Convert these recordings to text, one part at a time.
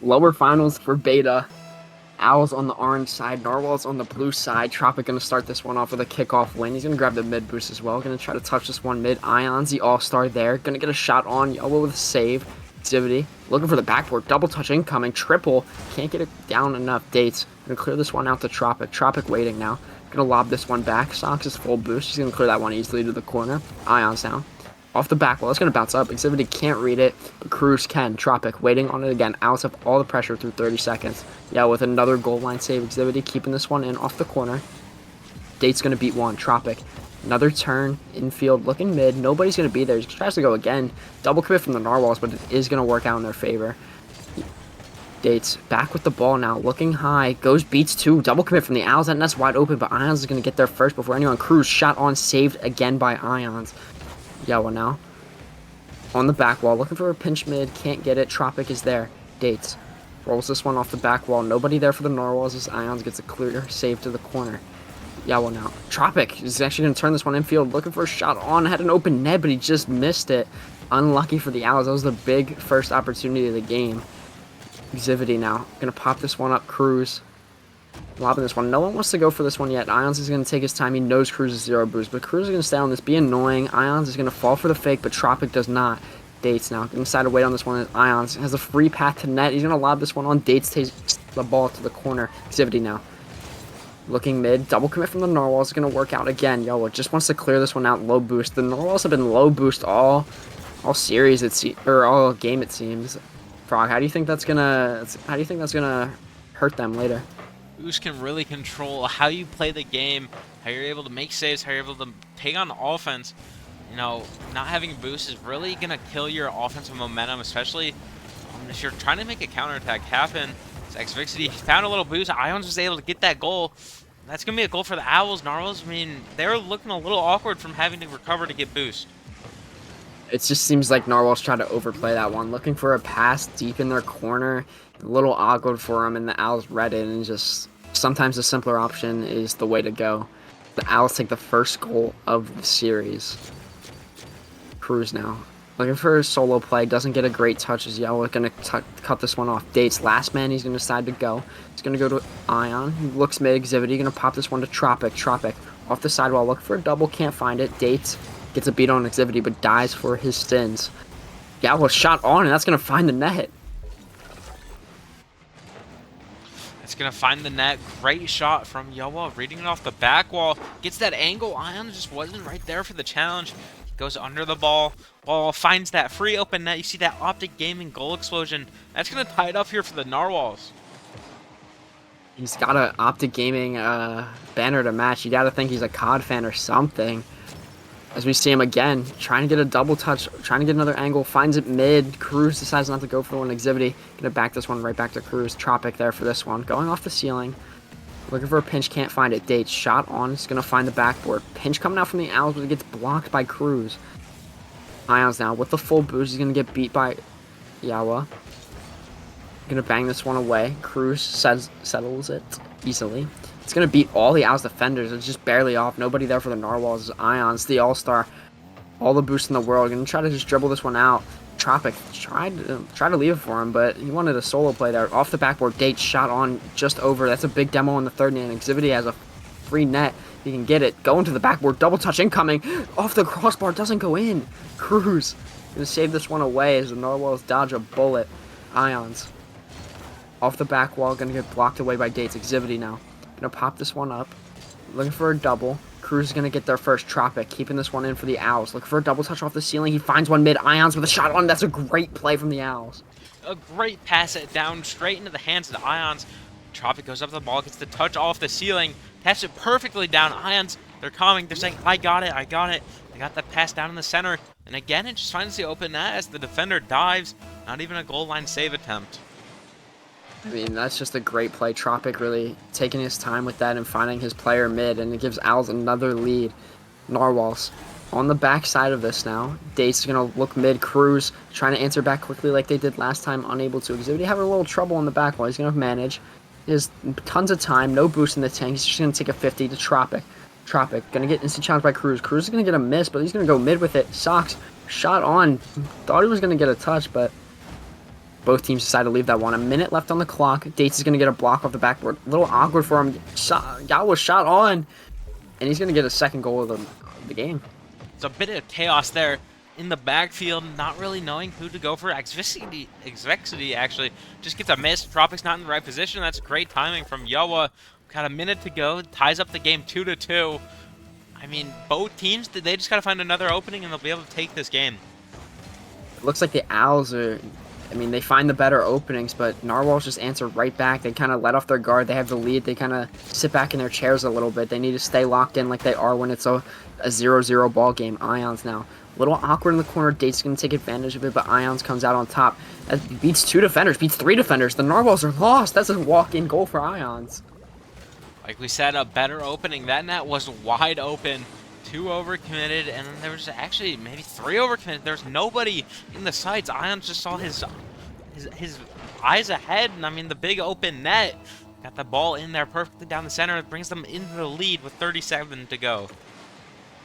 Lower finals for Beta. Owls on the orange side, Narwhals on the blue side. Tropic going to start this one off with a kickoff win. He's going to grab the mid boost as well. Going to try to touch this one mid. Ions, the all-star there. Going to get a shot on. Yellow with a save. Exhibity looking for the backboard. Double touch incoming. Triple. Can't get it down enough. Dates. Going to clear this one out to Tropic. Tropic waiting now. Going to lob this one back. Sox is full boost. He's going to clear that one easily to the corner. Ions down. Off the back wall, it's going to bounce up. Exhibity can't read it, but Cruz can. Tropic waiting on it again. Owls have all the pressure through 30 seconds. Yeah, with another goal line save. Exhibity keeping this one in off the corner. Date's going to beat one. Tropic. Another turn. Infield looking mid. Nobody's going to be there. He tries to go again. Double commit from the Narwhals, but it is going to work out in their favor. Dates back with the ball now. Looking high. Goes beats two. Double commit from the Owls. That net's wide open, but Ions is going to get there first before anyone. Cruz shot on. Saved again by Ions. Yellow now. On the back wall, looking for a pinch mid, can't get it. Tropic is there. Dates. Rolls this one off the back wall. Nobody there for the Narwhals as Ions gets a clear save to the corner. Yellow now. Tropic is actually going to turn this one infield, looking for a shot on. Had an open net, but he just missed it. Unlucky for the Owls. That was the big first opportunity of the game. Exhibity now. Going to pop this one up. Cruz. Lobbing this one. No one wants to go for this one yet. Ions is going to take his time. He knows Cruz is zero boost, but Cruz is going to stay on this, be annoying. Ions is going to fall for the fake, but Tropic does not. Dates now. Going to decide to wait on this one. Ions has a free path to net. He's going to lob this one on. Dates takes the ball to the corner. Exhibity now. Looking mid. Double commit from the Narwhals is going to work out again. Yo, just wants to clear this one out. Low boost. The Narwhals have been low boost all series, or all game it seems. Frog, how do you think that's gonna hurt them later? Boost can really control how you play the game, how you're able to make saves, how you're able to take on offense. You know, not having boost is really going to kill your offensive momentum, especially if you're trying to make a counterattack happen. Xvixity found a little boost. Ions was able to get that goal. That's going to be a goal for the Owls. Narwhals, I mean, they're looking a little awkward from having to recover to get boost. It just seems like Narwhals try to overplay that one, looking for a pass deep in their corner. A little awkward for them, and the Owls read it, and just sometimes the simpler option is the way to go. The Owls take the first goal of the series. Cruz now. Looking for a solo play, doesn't get a great touch as Yellow going to cut this one off. Dates, last man, he's going to decide to go. He's going to go to Ion. He looks mid, Exhibit. He's going to pop this one to Tropic. Tropic off the sidewall, looking for a double, can't find it. Dates gets a beat on Exhibit, but dies for his sins. Yellow shot on, and that's going to find the net. It's going to find the net. Great shot from Yoa, reading it off the back wall. Gets that angle. Ion just wasn't right there for the challenge. Goes under the ball. Ball finds that free open net. You see that Optic Gaming goal explosion. That's going to tie it up here for the Narwhals. He's got an Optic Gaming banner to match. You got to think he's a COD fan or something. As we see him again, trying to get a double touch, trying to get another angle, finds it mid. Cruz decides not to go for one. Exhibity. Gonna back this one right back to Cruz. Tropic there for this one. Going off the ceiling. Looking for a pinch, can't find it. Dates, shot on. He's gonna find the backboard. Pinch coming out from the Owls, but it gets blocked by Cruz. Ions now with the full boost. He's gonna get beat by Yawa. Gonna bang this one away. Cruz settles it easily. It's going to beat all the Owls defenders. It's just barely off. Nobody there for the Narwhals. Ions, the all-star. All the boost in the world. Going to try to just dribble this one out. Tropic tried to leave it for him, but he wanted a solo play there. Off the backboard, Date shot on just over. That's a big demo in the third inning. Exhibity has a free net. He can get it. Going to the backboard. Double touch incoming. Off the crossbar. Doesn't go in. Cruz going to save this one away as the Narwhals dodge a bullet. Ions. Off the back wall. Going to get blocked away by Dates. Exhibity now. Gonna pop this one up. Looking for a double. Cruz is gonna get there first. Tropic keeping this one in for the Owls. Looking for a double touch off the ceiling. He finds one mid. Ions with a shot on. That's a great play from the Owls. A great pass it down straight into the hands of the Ions. Tropic goes up the ball, gets the touch off the ceiling, taps it perfectly down. Ions, they're coming. They're saying, I got it, I got it. They got that pass down in the center. And again, it just finds the open net as the defender dives. Not even a goal line save attempt. I mean, that's just a great play. Tropic really taking his time with that and finding his player mid, and it gives Owls another lead. Narwhals on the back side of this now. Date's going to look mid. Cruz trying to answer back quickly like they did last time, unable to. Exhibit having a little trouble on the back wall. He's going to manage. He has tons of time, no boost in the tank. He's just going to take a 50 to Tropic. Tropic going to get instant challenge by Cruz. Cruz is going to get a miss, but he's going to go mid with it. Sox shot on. Thought he was going to get a touch, but Both teams decide to leave that one. A minute left on the clock. Dates is going to get a block off the backboard. A little awkward for him. Yawa shot on, and he's going to get a second goal of the game. It's a bit of chaos there in the backfield, not really knowing who to go for. Xvexity actually just gets a miss. Tropic's not in the right position. That's great timing from Yoa. Got a minute to go. Ties up the game 2-2. I mean, both teams, they just got to find another opening and they'll be able to take this game. It looks like the Owls are. I mean, they find the better openings, but Narwhals just answer right back. They kind of let off their guard. They have the lead. They kind of sit back in their chairs a little bit. They need to stay locked in like they are when it's a 0-0 ball game. Ions now. A little awkward in the corner. Date's going to take advantage of it, but Ions comes out on top. That beats 2 defenders, beats 3 defenders. The Narwhals are lost. That's a walk-in goal for Ions. Like we said, a better opening. That net was wide open. 2 overcommitted, and then there was actually maybe 3 overcommitted. There's nobody in the sights. Ions just saw his eyes ahead, and I mean the big open net. Got the ball in there perfectly down the center. It brings them into the lead with 37 to go.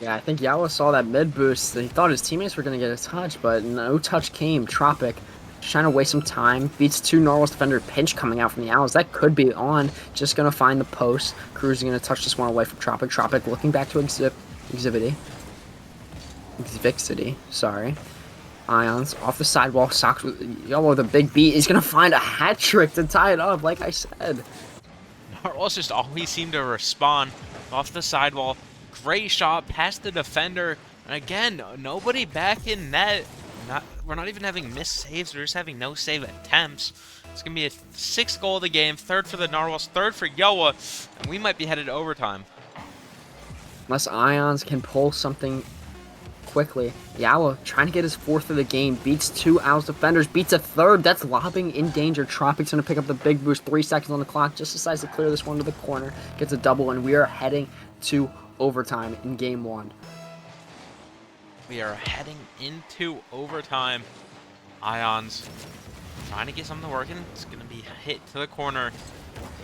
Yeah, I think Yawa saw that mid boost. He thought his teammates were going to get a touch, but no touch came. Tropic just trying to waste some time. Beats 2 Narwhals defender. Pinch coming out from the Owls. That could be on. Just going to find the post. Cruz is going to touch this one away from Tropic. Tropic looking back to Xvixity, sorry. Ions off the sidewall. Socks with the big beat. He's gonna find a hat trick to tie it up, like I said. Narwhals just always seem to respond off the sidewall. Great shot past the defender. And again, nobody back in net. We're not even having missed saves. We're just having no save attempts. It's gonna be a 6th goal of the game. 3rd for the Narwhals, 3rd for Yoa, and we might be headed to overtime. Unless Ions can pull something quickly. Yawa trying to get his 4th of the game. Beats 2 Owls defenders. Beats a 3rd. That's lobbing in danger. Tropic's going to pick up the big boost. 3 seconds on the clock. Just decides to clear this one to the corner. Gets a double, and we are heading to overtime in game 1. We are heading into overtime. Ions trying to get something working. It's going to be hit to the corner.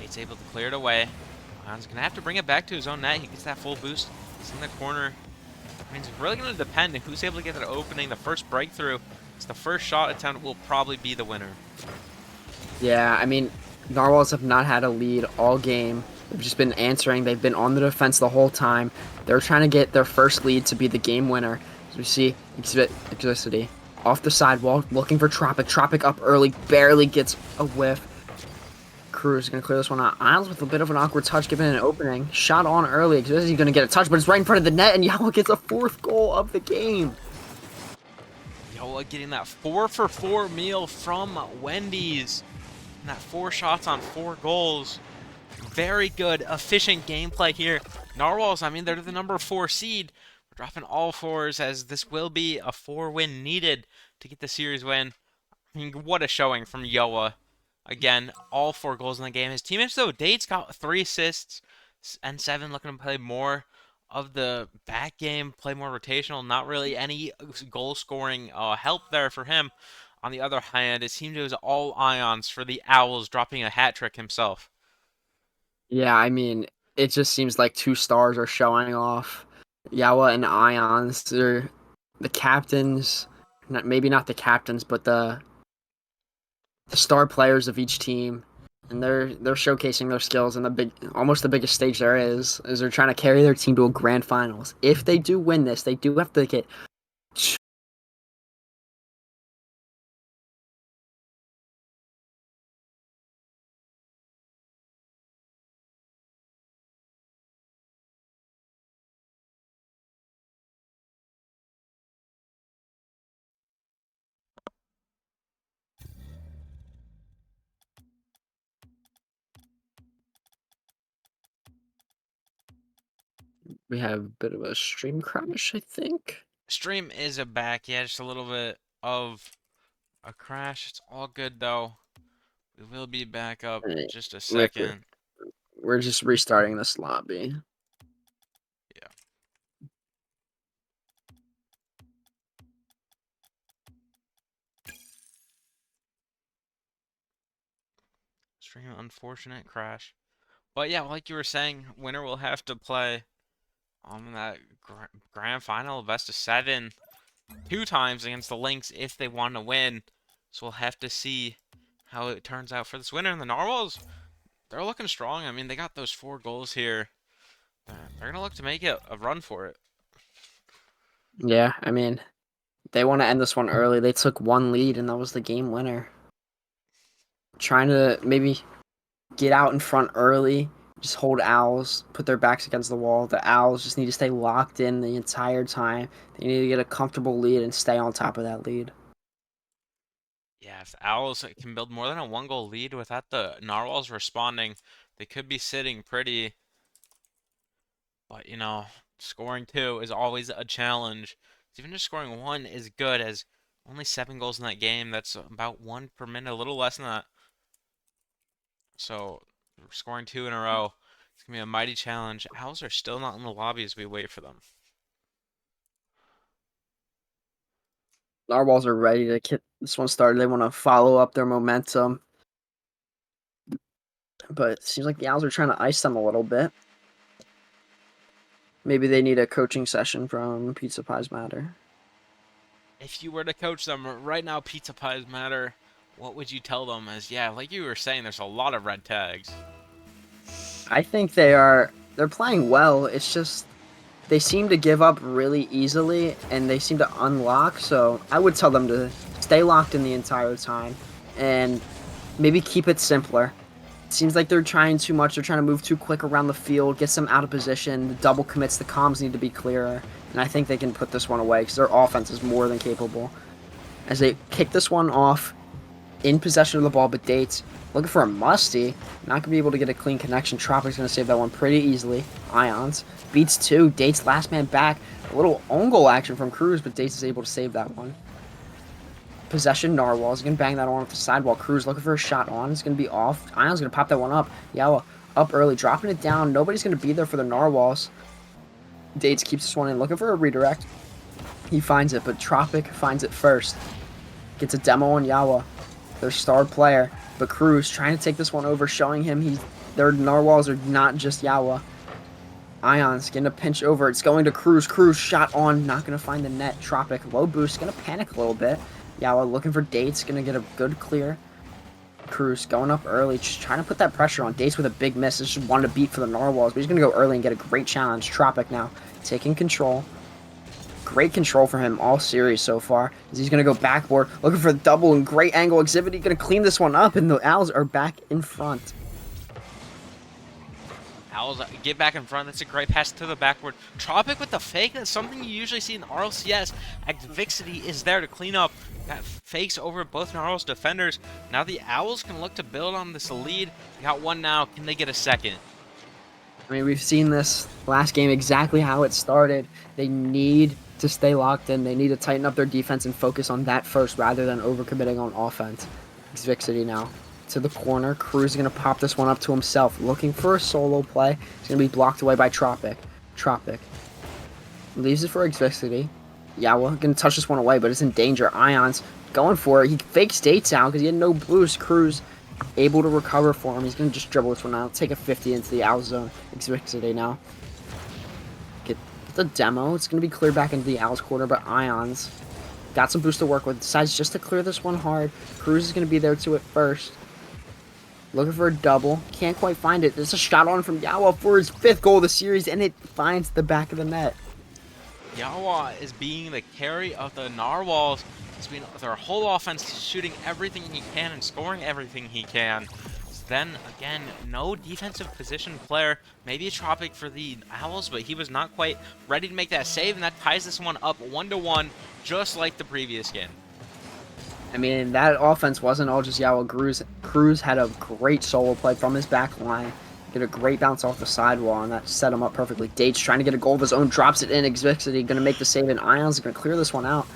Date's able to clear it away. Ions going to have to bring it back to his own net. He gets that full boost. It's in the corner. I mean, it's really going to depend on who's able to get that opening. The first breakthrough, it's the first shot attempt will probably be the winner. Yeah, I mean, Narwhals have not had a lead all game. They've just been answering. They've been on the defense the whole time. They're trying to get their first lead to be the game winner. As we see Xvixity off the sidewall, looking for Tropic. Tropic up early, barely gets a whiff. Cruz is going to clear this one out. Isles with a bit of an awkward touch, giving it an opening. Shot on early. He's going to get a touch, but it's right in front of the net, and Yawa gets a 4th goal of the game. Yoa getting that 4-for-4 meal from Wendy's. And that 4 shots on 4 goals. Very good, efficient gameplay here. Narwhals, I mean, they're the number 4 seed. We're dropping all 4s as this will be a 4-win needed to get the series win. I mean, what a showing from Yoa. Again, all 4 goals in the game. His teammates, though, Date's got 3 assists and 7 looking to play more of the back game, play more rotational. Not really any goal-scoring help there for him. On the other hand, it seemed it was all Ions for the Owls, dropping a hat trick himself. Yeah, I mean, it just seems like 2 stars are showing off. Yawa and Ions, they're the captains. Maybe not the captains, but the star players of each team, and they're showcasing their skills in almost the biggest stage there is they're trying to carry their team to a grand finals. If they do win this, they do have to get we have a bit of a stream crash, I think. Stream is back. Yeah, just a little bit of a crash. It's all good, though. We will be back up Right. just a second. We're just restarting this lobby. Yeah. Stream unfortunate crash. But yeah, like you were saying, winner will have to play on that grand final, best of 7, 2 times against the Lynx if they want to win. So we'll have to see how it turns out for this winner. And the Narwhals, they're looking strong. I mean, they got those 4 goals here. They're going to look to make it a run for it. Yeah, I mean, they want to end this one early. They took one lead, and that was the game winner. Trying to maybe get out in front early, just hold Owls, put their backs against the wall. The Owls just need to stay locked in the entire time. They need to get a comfortable lead and stay on top of that lead. Yeah, if the Owls can build more than a 1 goal lead without the Narwhals responding, they could be sitting pretty. But, scoring 2 is always a challenge. Even just scoring 1 is good, as only 7 goals in that game. That's about 1 per minute, a little less than that. So, scoring 2 in a row, it's going to be a mighty challenge. Owls are still not in the lobby as we wait for them. Narwhals are ready to get this one started. They want to follow up their momentum. But it seems like the Owls are trying to ice them a little bit. Maybe they need a coaching session from Pizza Pies Matter. If you were to coach them right now, Pizza Pies Matter, what would you tell them? As, yeah, like you were saying, there's a lot of red tags. I think they're playing well. It's just they seem to give up really easily and they seem to unlock. So I would tell them to stay locked in the entire time and maybe keep it simpler. It seems like they're trying too much. They're trying to move too quick around the field, get some out of position. The double commits, the comms need to be clearer. And I think they can put this one away because their offense is more than capable. As they kick this one off, in possession of the ball, but Dates looking for a musty. Not going to be able to get a clean connection. Tropic's going to save that one pretty easily. Ions beats 2. Dates last man back. A little own goal action from Cruz, but Dates is able to save that one. Possession, Narwhals. Going to bang that one off the sidewall. Cruz looking for a shot on. It's going to be off. Ions going to pop that one up. Yawa up early, dropping it down. Nobody's going to be there for the Narwhals. Dates keeps this one in, looking for a redirect. He finds it, but Tropic finds it first. Gets a demo on Yawa, their star player, but Cruz trying to take this one over, showing him their Narwhals are not just Yawa. Ion's getting a pinch over. It's going to Cruz. Cruz shot on, not going to find the net. Tropic, low boost, going to panic a little bit. Yawa looking for Dates, going to get a good clear. Cruz going up early, just trying to put that pressure on. Dates with a big miss. Just wanted to beat for the Narwhals, but he's going to go early and get a great challenge. Tropic now taking control. Great control for him all series so far. As he's going to go backboard, looking for the double and great angle exhibit. He's going to clean this one up, and the Owls are back in front. Owls get back in front. That's a great pass to the backward. Tropic with the fake. That's something you usually see in RLCS. Vixity is there to clean up. Got fakes over both Narwhals defenders. Now the Owls can look to build on this lead. They got one now. Can they get a second? I mean, we've seen this last game exactly how it started. They need to stay locked in. They need to tighten up their defense and focus on that first rather than overcommitting on offense. It's Vixity now to the corner. Cruz is going to pop this one up to himself, looking for a solo play. It's going to be blocked away by Tropic. Tropic leaves it for Vixity. Yawa going to touch this one away, but it's in danger. Ions going for it. He fakes Dates out because he had no boost. Cruz able to recover for him. He's going to just dribble this one out. Take a 50 into the Owl zone. Vixity now. Get the demo. It's going to be cleared back into the Owls corner, but Ions got some boost to work with. Decides just to clear this one hard. Cruz is going to be there to it first. Looking for a double. Can't quite find it. There's a shot on from Yawa for his 5th goal of the series, and it finds the back of the net. Yawa is being the carry of the Narwhals. It's been their whole offense shooting everything he can and scoring everything he can. Then again, no defensive position player. Maybe a Tropic for the Owls, but he was not quite ready to make that save, and that ties this one up 1-1, just like the previous game. I mean, that offense wasn't all just Yawa. Cruz had a great solo play from his back line. Get a great bounce off the sidewall, and that set him up perfectly. Dates trying to get a goal of his own, drops it in. Vixity going to make the save, and Ions going to clear this one out.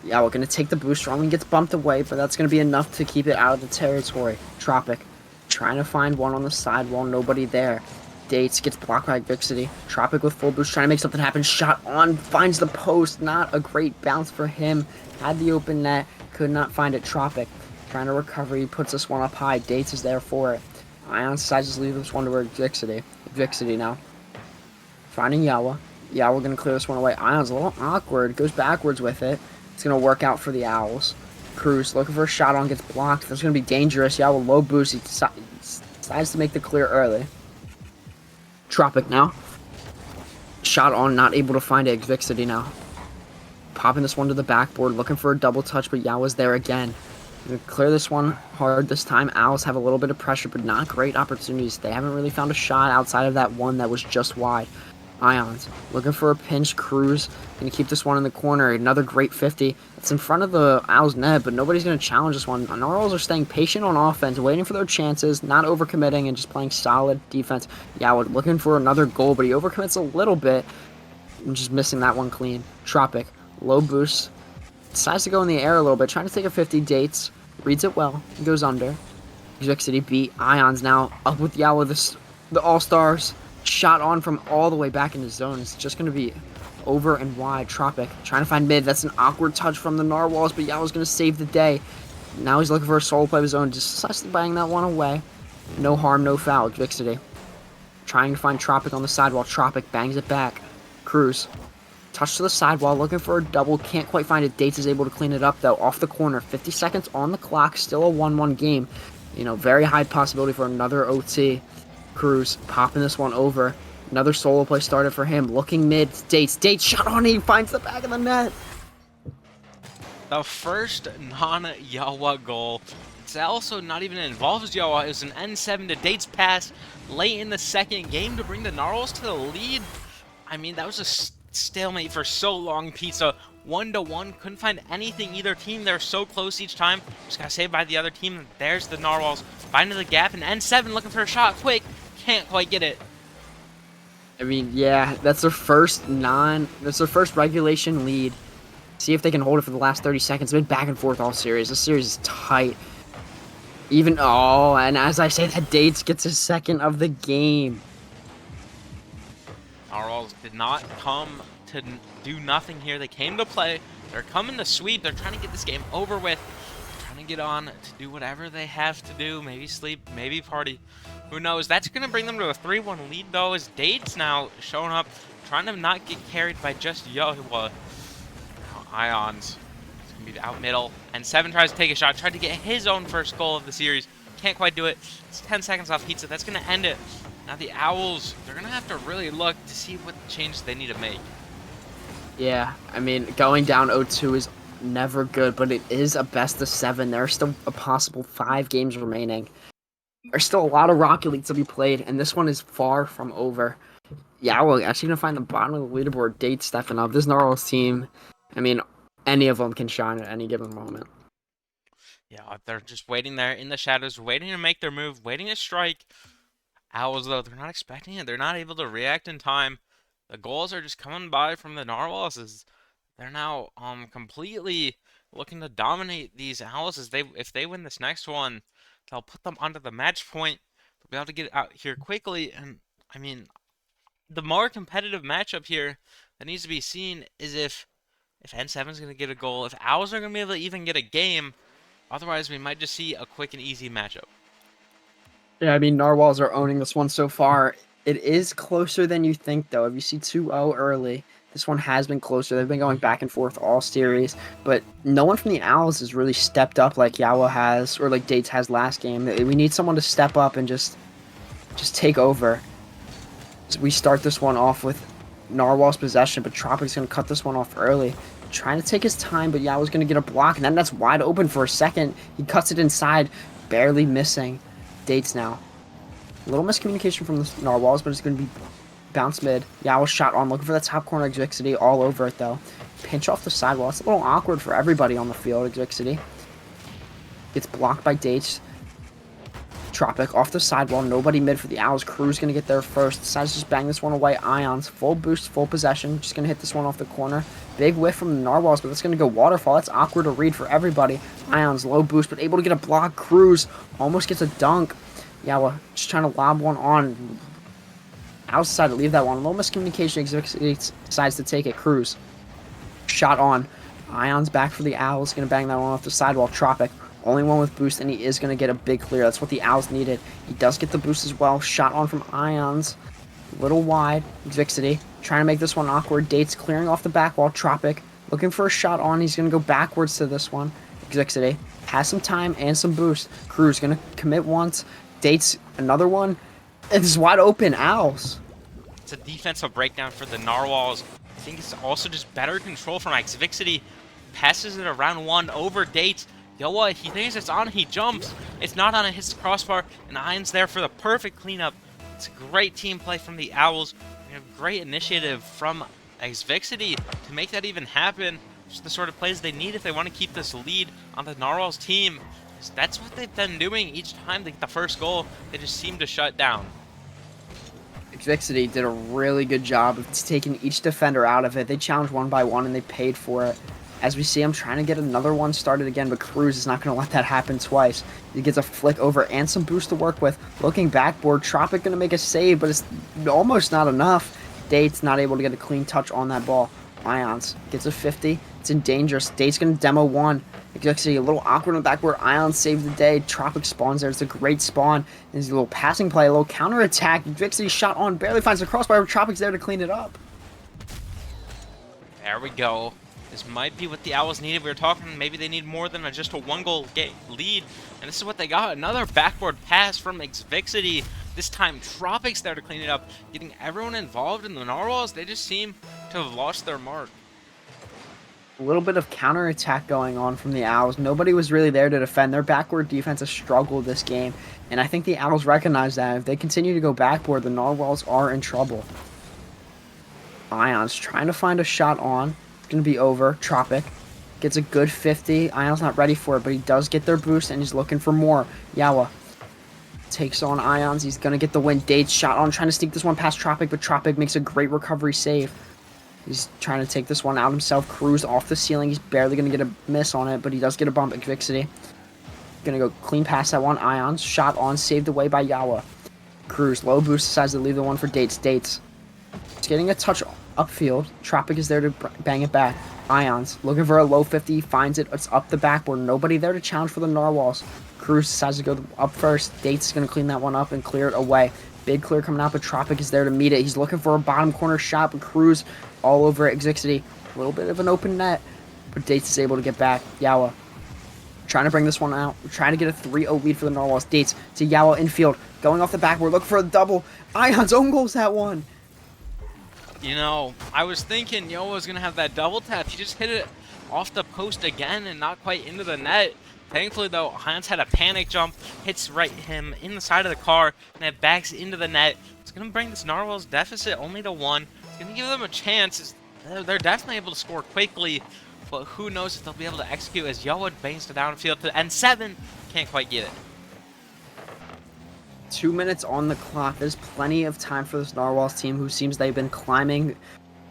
Yeah, we're going to take the boost. Strongly gets bumped away, but that's going to be enough to keep it out of the territory. Tropic trying to find one on the sidewall. Nobody there. Dates gets blocked by Vixity. Tropic with full boost, trying to make something happen. Shot on, finds the post. Not a great bounce for him. Had the open net, could not find it. Tropic trying to recover. He puts this one up high. Dates is there for it. Ion decides to leave this one to Vixity. Vixity now. Finding Yawa. Yawa going to clear this one away. Ion's a little awkward. Goes backwards with it. It's going to work out for the Owls. Cruz looking for a shot on, gets blocked. That's going to be dangerous. Yeah, with low boost, he decides to make the clear early. Tropic now. Shot on, not able to find it. Vixity now. Popping this one to the backboard, looking for a double touch, but Yawa's there again. Gonna clear this one hard this time. Owls have a little bit of pressure, but not great opportunities. They haven't really found a shot outside of that one that was just wide. Ions looking for a pinch. Cruz gonna keep this one in the corner. Another great 50. It's in front of the Owls net, but nobody's gonna challenge this one. Narwhals are staying patient on offense, waiting for their chances, not overcommitting, and just playing solid defense. Yawa looking for another goal, but he overcommits a little bit and just missing that one clean. Tropic low boost, decides to go in the air a little bit, trying to take a 50. Dates reads it well, goes under. City beat. Ions now up with Yawa. The All-Stars. Shot on from all the way back in the zone. It's just going to be over and wide. Tropic trying to find mid. That's an awkward touch from the Narwhals, but Yao's going to save the day. Now he's looking for a solo play of his own. Just decides to bang that one away. No harm, no foul. Vixity trying to find Tropic on the sidewall. Tropic bangs it back. Cruz touch to the sidewall, looking for a double. Can't quite find it. Dates is able to clean it up, though. Off the corner. 50 seconds on the clock. Still a 1-1 game. You know, very high possibility for another OT. Cruz popping this one over. Another solo play started for him. Looking mid. Dates shot on. He finds the back of the net. The first non-Yawa goal. It's also not even involves Yawa. It was an N7 to Dates pass late in the second game to bring the Narwhals to the lead. I mean, that was a stalemate for so long. Pizza 1-1. Couldn't find anything either team. They're so close each time. Just got saved by the other team. There's the Narwhals finding the gap, and N7 looking for a shot quick. Can't quite get it. I mean, yeah, that's their first regulation lead. See if they can hold it for the last 30 seconds. It's been back and forth all series. This series is tight. And as I say that, Dates gets his second of the game. Narwhals did not come to do nothing here. They came to play. They're coming to sweep. They're trying to get this game over with. Trying to get on to do whatever they have to do. Maybe sleep, maybe party. Who knows? That's going to bring them to a 3-1 lead, though, as Dates now showing up, trying to not get carried by just Yawa. Ions. It's going to be out middle. And 7 tries to take a shot. Tried to get his own first goal of the series. Can't quite do it. It's 10 seconds off Pizza. That's going to end it. Now the Owls, they're going to have to really look to see what changes they need to make. Yeah, I mean, going down 0-2 is never good, but it is a best of 7. There are still a possible 5 games remaining. There's still a lot of Rocket League to be played, and this one is far from over. Yeah, we're actually going to find the bottom of the leaderboard. Date stepping up. This Narwhals team, I mean, any of them can shine at any given moment. Yeah, they're just waiting there in the shadows, waiting to make their move, waiting to strike. Owls, though, they're not expecting it. They're not able to react in time. The goals are just coming by from the Narwhals as they're now completely looking to dominate these Owls. As if they win this next one, they'll put them onto the match point. They'll be able to get out here quickly. And, I mean, the more competitive matchup here that needs to be seen is if N7 is going to get a goal, if Owls are going to be able to even get a game. Otherwise, we might just see a quick and easy matchup. Yeah, I mean, Narwhals are owning this one so far. It is closer than you think, though. If you see 2-0 early, this one has been closer. They've been going back and forth all series, but no one from the Owls has really stepped up like Yawa has or like Dates has last game. We need someone to step up and just take over. So we start this one off with Narwhal's possession, but Tropic's going to cut this one off early. Trying to take his time, but Yawa's going to get a block, and then that's wide open for a second. He cuts it inside, barely missing. Dates now. A little miscommunication from the Narwhals, but it's going to be bounce mid. Yawa shot on, looking for that top corner. Exvixity all over it, though. Pinch off the sidewall. It's a little awkward for everybody on the field. Exvixity gets blocked by Dates. Tropic off the sidewall. Nobody mid for the Owls. Crew's going to get there first. Decides to just bang this one away. Ions. Full boost, full possession. Just going to hit this one off the corner. Big whiff from the Narwhals, but that's going to go waterfall. That's awkward to read for everybody. Ions, low boost, but able to get a block. Cruz almost gets a dunk. Yawa just trying to lob one on. Owls decide to leave that one. A little miscommunication. Decides to take it. Cruz. Shot on. Ions back for the Owls. Going to bang that one off the sidewall. Tropic. Only one with boost, and he is going to get a big clear. That's what the Owls needed. He does get the boost as well. Shot on from Ions. A little wide. Vixity trying to make this one awkward. Dates clearing off the back wall. Tropic looking for a shot on. He's going to go backwards to this one. Exixity has some time and some boost. Cruz gonna commit once. Dates another one. It's wide open. Owls. It's a defensive breakdown for the Narwhals. I think it's also just better control from Xvixity. Passes it around one over Dates. Yo, what? He thinks it's on, he jumps. It's not on, it hits the crossbar, and Iron's there for the perfect cleanup. It's a great team play from the Owls. We have great initiative from Xvixity to make that even happen. Just the sort of plays they need if they want to keep this lead on the Narwhals team. That's what they've been doing each time they get the first goal. They just seem to shut down. Exixity did a really good job of taking each defender out of it. They challenged one by one, and they paid for it. As we see him trying to get another one started again, but Cruz is not going to let that happen twice. He gets a flick over and some boost to work with. Looking backboard, Tropic going to make a save, but it's almost not enough. Date's not able to get a clean touch on that ball. Ions gets a 50. It's in dangerous. Date's going to demo one. Exixity a little awkward on the backboard. Ions saved the day. Tropic spawns there. It's a great spawn. There's a little passing play, a little counter attack. Exixity shot on, barely finds the crossbar. Tropic's there to clean it up. There we go. This might be what the Owls needed. We were talking maybe they need more than just a one-goal lead, and this is what they got. Another backboard pass from Xvixity. This time, Tropic's there to clean it up, getting everyone involved in the Narwhals. They just seem to have lost their mark. A little bit of counterattack going on from the Owls. Nobody was really there to defend. Their backward defense has struggled this game, and I think the Owls recognize that. If they continue to go backboard, the Narwhals are in trouble. Ions trying to find a shot on. It's going to be over. Tropic gets a good 50. Ion's not ready for it, but he does get their boost, and he's looking for more. Yawa takes on Ions. He's going to get the win. Dates shot on, trying to sneak this one past Tropic, but Tropic makes a great recovery save. He's trying to take this one out himself. Cruz off the ceiling. He's barely going to get a miss on it, but he does get a bump. Xvixity going to go clean past that one. Ions shot on, saved away by Yawa. Cruz low boost, decides to leave the one for Dates. Dates it's getting a touch upfield. Tropic is there to bang it back. Ions looking for a low 50, finds it. It's up the backboard. Nobody there to challenge for the Narwhals. Cruz decides to go up first. Dates is going to clean that one up and clear it away. Big clear coming out, but Tropic is there to meet it. He's looking for a bottom corner shot, but Cruz all over Xvixity. A little bit of an open net, but Dates is able to get back. Yawa trying to bring this one out. We're trying to get a 3-0 lead for the Narwhals. Dates to Yawa infield. Going off the backboard, looking for a double. Ions own goals that one. You know, I was thinking Yo was going to have that double tap. He just hit it off the post again and not quite into the net. Thankfully, though, Hans had a panic jump, hits him in the side of the car, and it backs into the net. It's going to bring this Narwhals deficit only to 1. It's going to give them a chance. They're definitely able to score quickly, but who knows if they'll be able to execute as Yoa bangs the downfield to end 7. Can't quite get it. 2 minutes on the clock. There's plenty of time for this Narwhals team, who seems they've been climbing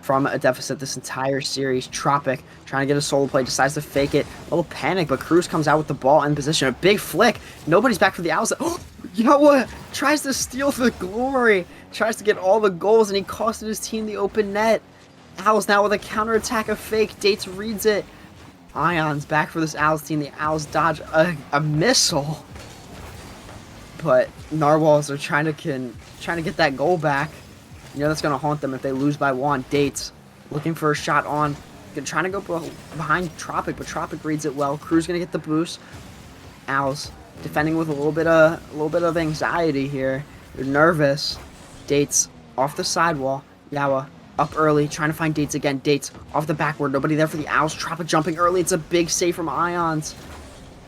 from a deficit this entire series. Tropic trying to get a solo play, decides to fake it. A little panic, but Cruz comes out with the ball in position. A big flick. Nobody's back for the Owls. Oh, Yoa tries to steal the glory. Tries to get all the goals, and he costed his team the open net. Owls now with a counterattack of fake. Dates reads it. Ions back for this Owls team. The Owls dodge a missile. But Narwhals are trying to get that goal back. You know that's going to haunt them if they lose by 1. Dates looking for a shot on. Trying to go behind Tropic, but Tropic reads it well. Cruz going to get the boost. Owls defending with a little bit of anxiety here. They're nervous. Dates off the sidewall. Yawa up early, trying to find Dates again. Dates off the backboard. Nobody there for the Owls. Tropic jumping early. It's a big save from Ions.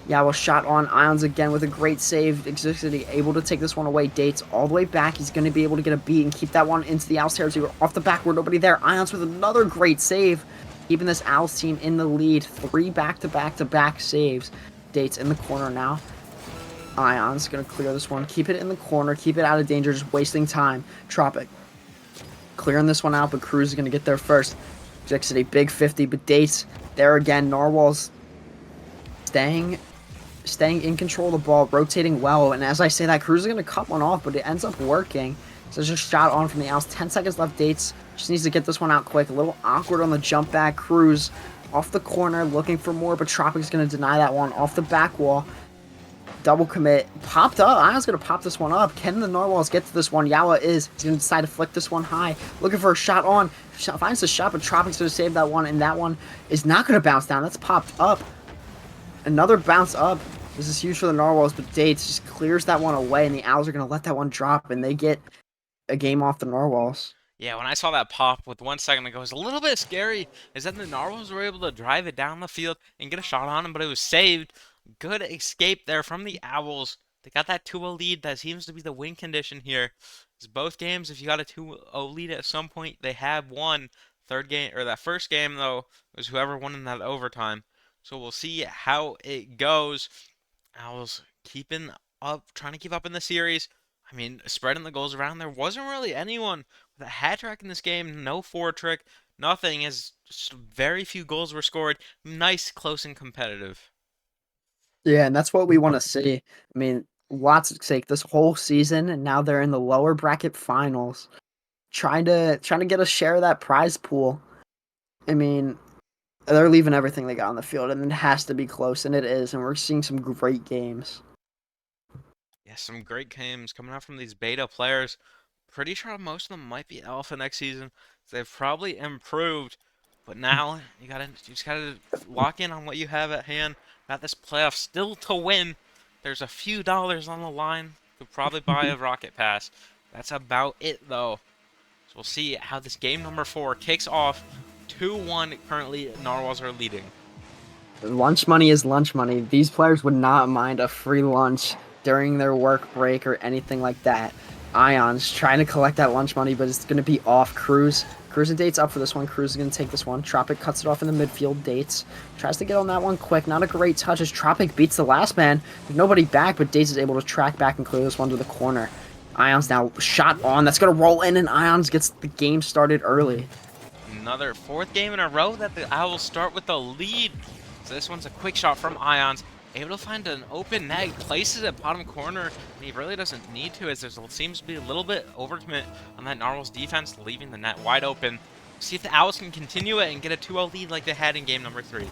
Yawa shot on. Ions again with a great save. Xvixity able to take this one away. Dates all the way back. He's going to be able to get a beat and keep that one into the Owls territory. Off the backboard, nobody there. Ions with another great save, keeping this Owls team in the lead. 3 back-to-back-to-back saves. Dates in the corner now. Ions going to clear this one. Keep it in the corner. Keep it out of danger. Just wasting time. Tropic clearing this one out, but Cruz is going to get there first. Xvixity, big 50, but Dates there again. Narwhals staying in control of the ball, rotating well, and as I say that, Cruz is going to cut one off, but it ends up working. So there's a shot on from the Owls. 10 seconds left. Dates just needs to get this one out quick. A little awkward on the jump back. Cruz off the corner, looking for more, but Tropic's going to deny that one. Off the back wall. Double commit. Popped up. Ion's going to pop this one up. Can the Narwhals get to this one? Yawa is. He's going to decide to flick this one high. Looking for a shot on. Finds the shot, but Tropic's going to save that one, and that one is not going to bounce down. That's popped up. Another bounce up. This is huge for the Narwhals, but Dates just clears that one away, and the Owls are going to let that one drop, and they get a game off the Narwhals. Yeah, when I saw that pop with 1 second ago, it was a little bit scary. Is that the Narwhals were able to drive it down the field and get a shot on him, but it was saved. Good escape there from the Owls. They got that 2-0 lead. That seems to be the win condition here. It's both games, if you got a 2-0 lead at some point, they have won. Third game, or that first game, though, was whoever won in that overtime. So we'll see how it goes. Owls keeping up, trying to keep up in the series. I mean, spreading the goals around. There wasn't really anyone with a hat trick in this game. No forward trick. Nothing. As just very few goals were scored. Nice, close, and competitive. Yeah, and that's what we want to see. I mean, lots at stake this whole season, and now they're in the lower bracket finals, trying to get a share of that prize pool. I mean, they're leaving everything they got on the field, and it has to be close, and it is, and we're seeing some great games. Yeah, some great games coming out from these beta players. Pretty sure most of them might be alpha next season. They've probably improved, but now you just gotta lock in on what you have at hand. Got this playoff still to win. There's a few dollars on the line. Could probably buy a rocket pass. That's about it though. So we'll see how this game number 4 kicks off. 2-1 currently. Narwhals are leading. Lunch money is lunch money. These players would not mind a free lunch during their work break or anything like that. Ion's trying to collect that lunch money, but it's going to be off. Cruz and Dates up for this one. Cruz is going to take this one. Tropic cuts it off in the midfield. Dates tries to get on that one quick. Not a great touch as Tropic beats the last man. There's nobody back, but Dates is able to track back and clear this one to the corner. Ion's now shot on. That's going to roll in, and Ions gets the game started early. Another 4th game in a row that the Owls start with a lead. So this one's a quick shot from Ions. Able to find an open net, places it bottom corner, and he really doesn't need to, as there seems to be a little bit overcommit on that Narwhals defense, leaving the net wide open. See if the Owls can continue it and get a 2-0 lead like they had in game number 3.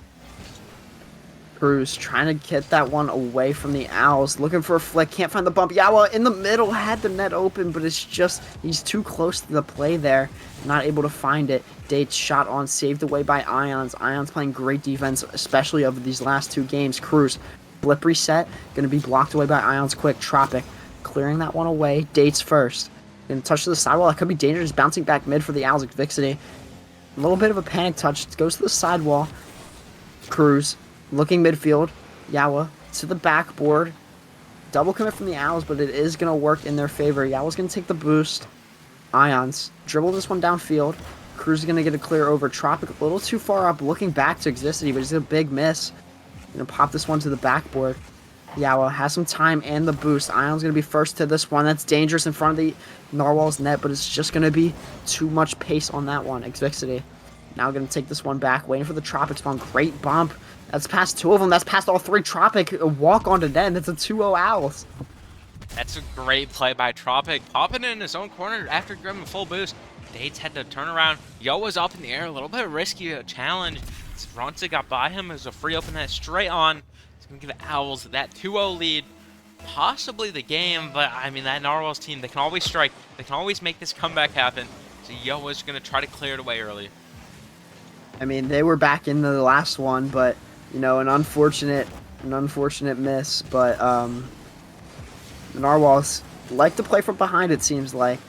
Cruz trying to get that one away from the Owls, looking for a flick, can't find the bump. Yawa in the middle, had the net open, but it's just, he's too close to the play there, not able to find it. Dates shot on, saved away by Ions. Ions playing great defense, especially over these last 2 games. Cruz, blip reset, going to be blocked away by Ions quick. Tropic, clearing that one away. Dates first. Going to touch to the sidewall, that could be dangerous, bouncing back mid for the Owls. Vixity, a little bit of a panic touch, it goes to the sidewall. Cruz, looking midfield. Yawa to the backboard. Double commit from the Owls, but it is going to work in their favor. Yawa's going to take the boost. Ions dribble this one downfield. Cruz is going to get a clear over. Tropic a little too far up, looking back to Existity, but it's a big miss. Going to pop this one to the backboard. Yawa has some time and the boost. Ion's going to be first to this one. That's dangerous in front of the Narwhals net, but it's just going to be too much pace on that one. Existity now going to take this one back, waiting for the Tropic spawn. Great bump. That's past 2 of them. That's past all 3. Tropic, a walk onto net. That's a 2-0 Owls. That's a great play by Tropic, popping in his own corner after grabbing a full boost. Dates had to turn around. Yo was up in the air, a little bit risky a challenge. Ronta got by him. It was a free open net straight on. It's going to give the Owls that 2-0 lead. Possibly the game, but I mean, that Narwhals team, they can always strike. They can always make this comeback happen. So Yo was going to try to clear it away early. I mean, they were back in the last one, but, you know, an unfortunate miss. But the Narwhals like to play from behind, it seems like.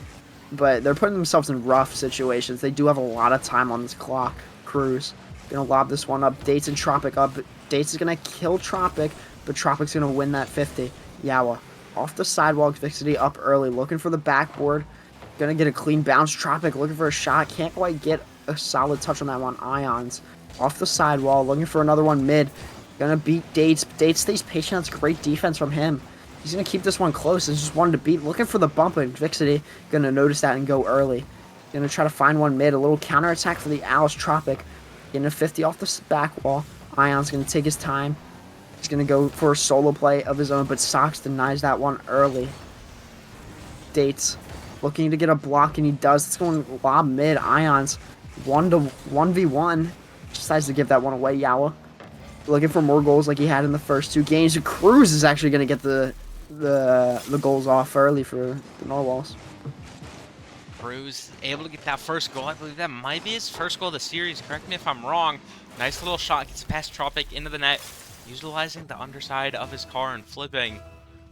But they're putting themselves in rough situations. They do have a lot of time on this clock. Cruz gonna lob this one up. Dates and Tropic up. Dates is gonna kill Tropic, but Tropic's gonna win that 50. Yawa off the sidewalk. Vixity up early, looking for the backboard. Gonna get a clean bounce. Tropic looking for a shot. Can't quite get a solid touch on that one. Ions off the sidewall, looking for another one mid. Gonna beat Dates. Dates stays patient. That's great defense from him. He's going to keep this one close. It's just one to beat. Looking for the bump, and Vixity going to notice that and go early. Going to try to find one mid. A little counterattack for the Owls. Tropic getting a 50 off the back wall. Ion's going to take his time. He's going to go for a solo play of his own, but Sox denies that one early. Dates looking to get a block, and he does. It's going lob mid. Ions 1v1. Decides to give that one away. Yawa looking for more goals like he had in the first 2 games. Cruz is actually going to get the goals off early for the Narwhals. Cruz able to get that first goal. I believe that might be his first goal of the series. Correct me if I'm wrong. Nice little shot. Gets past Tropic into the net. utilizing the underside of his car and flipping.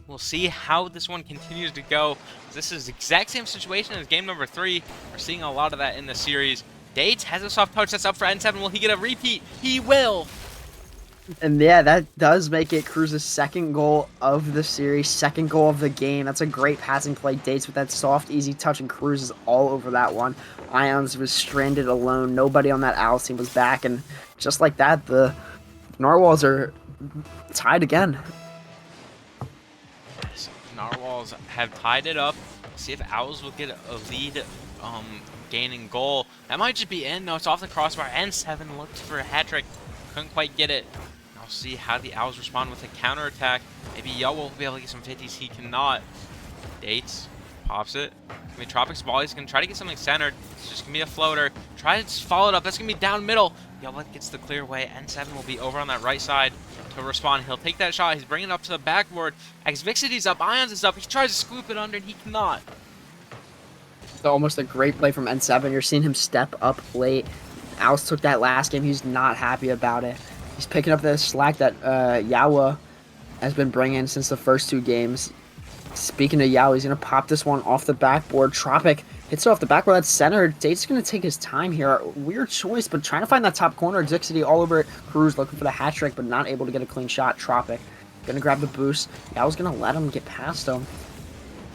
We'll see how this one continues to go. This is the exact same situation as game number 3. We're seeing a lot of that in the series. Dates has a soft touch that's up for N7. Will he get a repeat? He will! And yeah, that does make it Cruz's second goal of the series, second goal of the game. That's a great passing play. Dates with that soft, easy touch, and Cruz is all over that one. Ions was stranded alone. Nobody on that Owls team was back. And just like that, the Narwhals are tied again. So Narwhals have tied it up. See if Owls will get a lead gaining goal. That might just be in. No, it's off the crossbar. N7 looked for a hat trick. Couldn't quite get it. I'll see how the Owls respond with a counterattack. Maybe Yo will be able to get some 50s. He cannot. Dates. Pops it. I mean, Tropic's ball. He's going to try to get something centered. It's just going to be a floater. Try to follow it up. That's going to be down middle. Yo gets the clear away. N7 will be over on that right side to respond. He'll take that shot. He's bringing it up to the backboard. Xvixity's up. Ions is up. He tries to scoop it under, and he cannot. So almost a great play from N7. You're seeing him step up late. Owls took that last game. He's not happy about it. He's picking up the slack that Yawa has been bringing since the first 2 games. Speaking of Yawa, he's going to pop this one off the backboard. Tropic hits it off the backboard. That's centered. Date's going to take his time here. Weird choice, but trying to find that top corner. Xixity all over it. Cruz looking for the hat trick, but not able to get a clean shot. Tropic going to grab the boost. Yawa's going to let him get past him.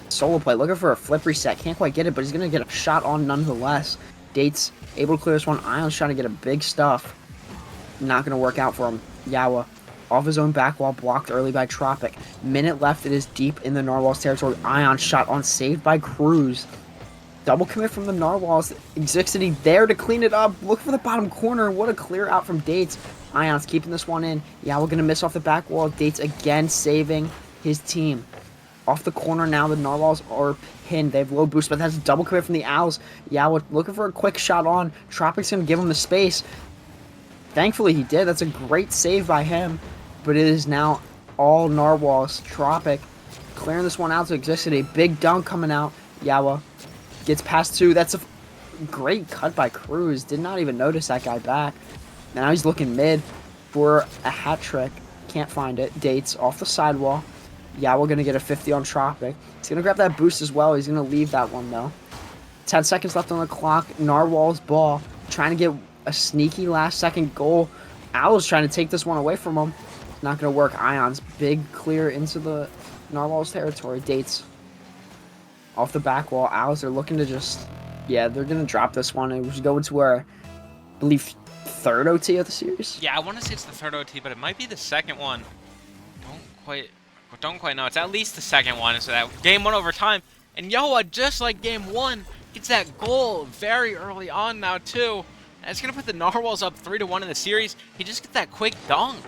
Solo play. Looking for a flip reset. Can't quite get it, but he's going to get a shot on nonetheless. Dates able to clear this one. Ion's trying to get a big stuff. Not going to work out for him. Yawa off his own back wall, blocked early by Tropic. Minute left. It is deep in the Narwhals territory. Ion shot on, saved by Cruz. Double commit from the Narwhals. Xixity there to clean it up. Look for the bottom corner. What a clear out from Dates. Ion's keeping this one in. Yawa going to miss off the back wall. Dates again saving his team. Off the corner now, the Narwhals are pinned. They have low boost, but that's a double commit from the Owls. Yawa looking for a quick shot on. Tropic's going to give him the space. Thankfully, he did. That's a great save by him. But it is now all Narwhals. Tropic clearing this one out to Xixity. Big dunk coming out. Yawa gets past 2. That's a great cut by Cruz. Did not even notice that guy back. Now he's looking mid for a hat trick. Can't find it. Dates off the sidewall. Yawa going to get a 50 on Tropic. He's going to grab that boost as well. He's going to leave that one, though. 10 seconds left on the clock. Narwhal's ball. Trying to get a sneaky last-second goal. Owl's trying to take this one away from him. Not going to work. Ion's big clear into the Narwhal's territory. Dates off the back wall. Owls are looking to just... Yeah, they're going to drop this one. And we'll go into our, I believe, 3rd OT of the series. Yeah, I want to say it's the 3rd OT, but it might be the 2nd one. Don't quite know. It's at least the 2nd one. So that game 1 overtime. And Yoa, just like game 1, gets that goal very early on now, too. And it's going to put the Narwhals up 3-1 in the series. He just gets that quick dunk.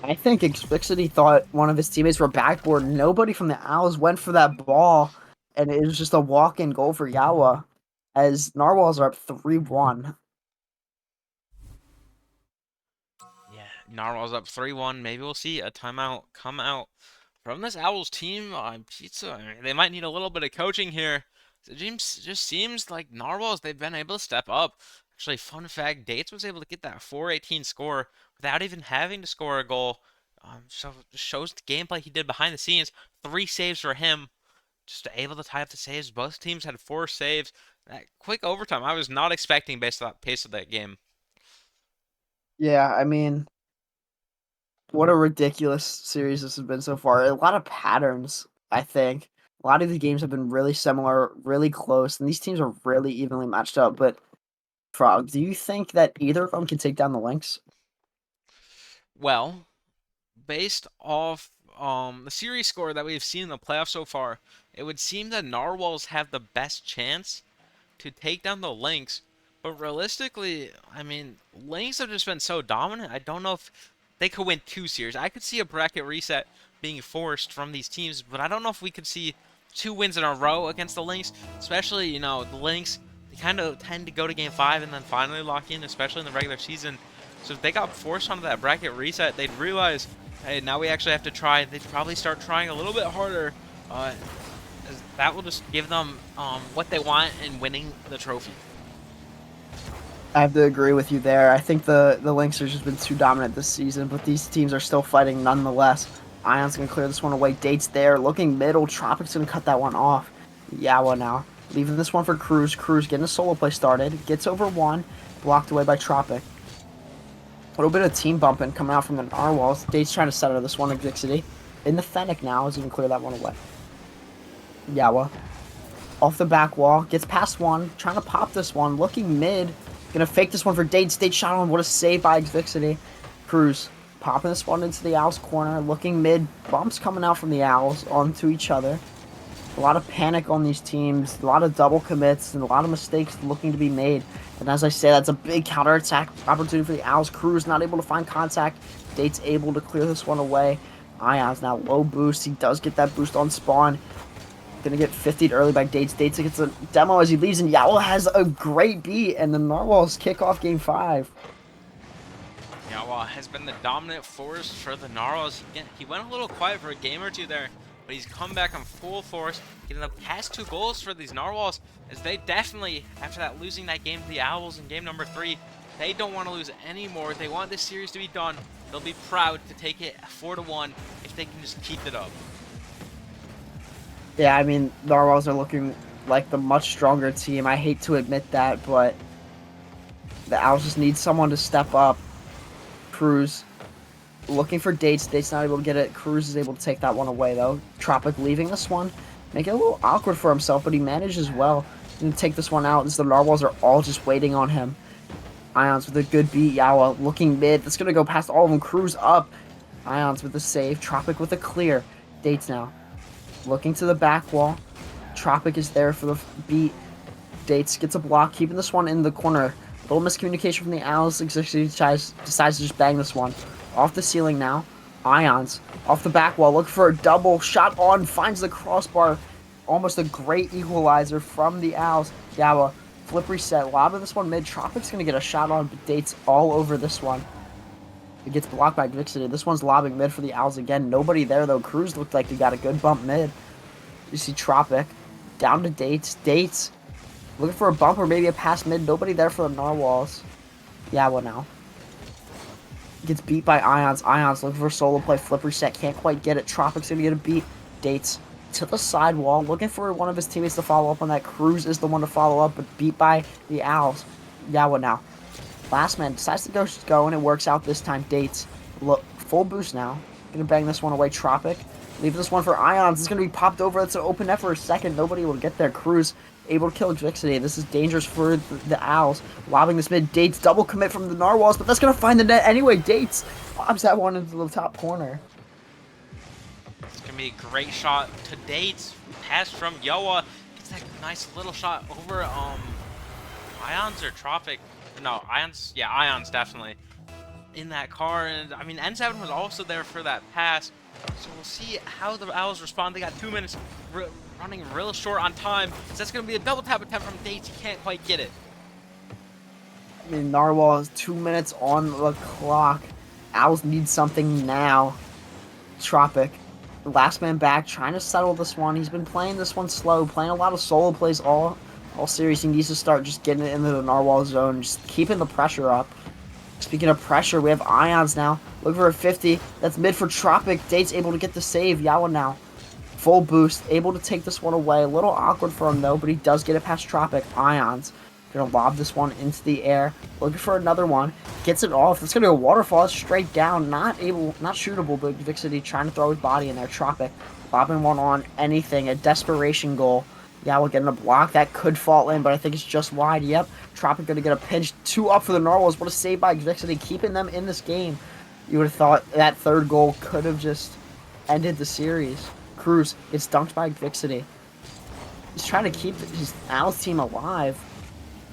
I think Xixity thought one of his teammates were backboard. Nobody from the Owls went for that ball. And it was just a walk-in goal for Yawa. As Narwhals are up 3-1. Yeah, Narwhals up 3-1. Maybe we'll see a timeout come out from this Owls team. Pizza, I mean, they might need a little bit of coaching here. It just seems like Narwhals, they've been able to step up. Actually, fun fact, Dates was able to get that 418 score without even having to score a goal. So it shows the gameplay he did behind the scenes. 3 saves for him. Just able to tie up the saves. Both teams had 4 saves. That quick overtime, I was not expecting based on the pace of that game. Yeah, I mean, what a ridiculous series this has been so far. A lot of patterns, I think. A lot of the games have been really similar, really close, and these teams are really evenly matched up. But, Frog, do you think that either of them can take down the Lynx? Well, based off the series score that we've seen in the playoffs so far, it would seem that Narwhals have the best chance to take down the Lynx. But realistically, I mean, Lynx have just been so dominant. I don't know if they could win 2 series. I could see a bracket reset being forced from these teams, but I don't know if we could see 2 wins in a row against the Lynx. Especially, you know, the Lynx, they kind of tend to go to game 5 and then finally lock in, especially in the regular season. So if they got forced onto that bracket reset, they'd realize, hey, now we actually have to try. They'd probably start trying a little bit harder. That will just give them what they want in winning the trophy. I have to agree with you there. I think the Lynx have just been too dominant this season, but these teams are still fighting nonetheless. Ion's gonna clear this one away. Date's there, looking middle. Tropic's gonna cut that one off. Yawa now, leaving this one for Cruz. Cruz getting a solo play started. Gets over one, blocked away by Tropic. A little bit of team bumping coming out from the Narwhals. Date's trying to settle this one. Exixity in the Fennec now is gonna clear that one away. Yawa off the back wall, gets past one, trying to pop this one, looking mid, gonna fake this one for Dates. Dates shot on, what a save by Exvixity. Cruz popping this one into the Owls corner, looking mid, bumps coming out from the Owls onto each other. A lot of panic on these teams, a lot of double commits, and a lot of mistakes looking to be made. And as I say, that's a big counterattack opportunity for the Owls. Cruz not able to find contact. Dates able to clear this one away. Ion's now low boost. He does get that boost on spawn. Gonna get 50'd early by Dates. Dates gets a demo as he leaves, and Yawa has a great beat, and the Narwhals kick off game 5. Yawa has been the dominant force for the Narwhals. He went a little quiet for a game or two there, but he's come back on full force, getting the past 2 goals for these Narwhals, as they definitely, after that losing that game to the Owls in game number 3, they don't want to lose anymore. They want this series to be done. They'll be proud to take it 4-1 if they can just keep it up. Yeah, I mean, Narwhals are looking like the much stronger team. I hate to admit that, but the Owls just need someone to step up. Cruz looking for Dates. Dates not able to get it. Cruz is able to take that one away, though. Tropic leaving this one. Make it a little awkward for himself, but he manages well. Going to take this one out as the Narwhals are all just waiting on him. Ions with a good beat. Yawa looking mid. That's going to go past all of them. Cruz up. Ions with the save. Tropic with a clear. Dates now looking to the back wall. Tropic is there for the beat. Dates gets a block, keeping this one in the corner. Little miscommunication from the Owls. Decides to just bang this one. Off the ceiling now. Ions off the back wall. Look for a double shot on. Finds the crossbar. Almost a great equalizer from the Owls. Yawa flip reset. Lobbing this one mid. Tropic's going to get a shot on, but Dates all over this one. It gets blocked by Vixity. This one's lobbing mid for the Owls again. Nobody there, though. Cruz looked like he got a good bump mid. You see Tropic. Down to Dates. Dates looking for a bump or maybe a pass mid. Nobody there for the Narwhals. Yawa now. Gets beat by Ions. Ions looking for a solo play. Flip reset. Can't quite get it. Tropic's going to get a beat. Dates to the sidewall. Looking for one of his teammates to follow up on that. Cruz is the one to follow up, but beat by the Owls. Yawa now. Last man decides to go, and it works out this time. Dates. Look, full boost now. Gonna bang this one away. Tropic. Leave this one for Ions. It's gonna be popped over. It's an open net for a second. Nobody will get there. Cruz able to kill Vixity. This is dangerous for the Owls. Lobbing this mid. Dates double commit from the Narwhals, but that's gonna find the net anyway. Dates lobs that one into the top corner. It's gonna be a great shot to Dates. Pass from Yawa. Gets that nice little shot over Ions or Tropic. No, Ions. Yeah, Ions definitely in that car. And I mean, N7 was also there for that pass. So we'll see how the Owls respond. They got 2 minutes running real short on time. So that's going to be a double tap attempt from Dates. He can't quite get it. I mean, Narwhal is 2 minutes on the clock. Owls need something now. Tropic. Last man back, trying to settle this one. He's been playing this one slow, playing a lot of solo plays all series. He needs to start just getting it into the Narwhal zone, just keeping the pressure up. Speaking of pressure, we have Ions now. Look for a 50. That's mid for Tropic. Date's able to get the save. Yawa now. Full boost. Able to take this one away. A little awkward for him, though, but he does get it past Tropic. Ions. Gonna lob this one into the air. Looking for another one. Gets it off. It's gonna be a waterfall. It's straight down. Not shootable, but Vixity trying to throw his body in there. Tropic. Lobbing one on anything. A desperation goal. Yeah, we're getting a block. That could fall in, but I think it's just wide. Yep. Tropic going to get a pinch. 2 up for the Narwhals. What a save by Vixity, keeping them in this game. You would have thought that third goal could have just ended the series. Cruz gets dunked by Vixity. He's trying to keep his Owls team alive.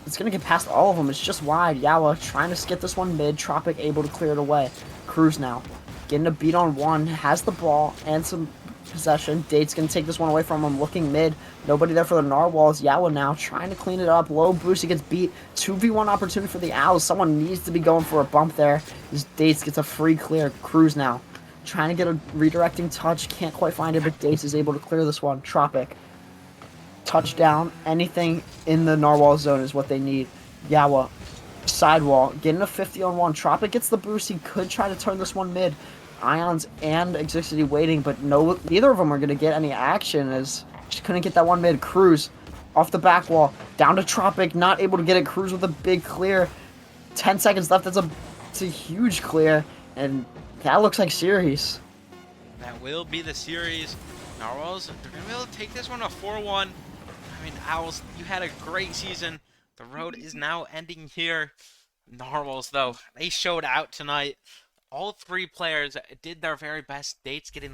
It's going to get past all of them. It's just wide. Yawa trying to skip this one mid. Tropic able to clear it away. Cruz now getting a beat on one. Has the ball and some possession. Date's going to take this one away from him. Looking mid. Nobody there for the Narwhals. Yawa now trying to clean it up. Low boost. He gets beat. 2v1 opportunity for the Owls. Someone needs to be going for a bump there. This Dates gets a free clear. Cruz now trying to get a redirecting touch. Can't quite find it, but Dates is able to clear this one. Tropic. Touchdown. Anything in the Narwhal zone is what they need. Yawa sidewall, getting a 50 on one. Tropic gets the boost. He could try to turn this one mid. Ions and Exixity waiting, but neither of them are going to get any action as just couldn't get that one mid. Cruz off the back wall, down to Tropic, not able to get it. Cruz with a big clear. 10 seconds left. It's a huge clear, and that looks like series. That will be the series. Narwhals, they're going to be able to take this one a 4-1. I mean, Owls, you had a great season. The road is now ending here. Narwhals, though, they showed out tonight. All three players did their very best. Dates getting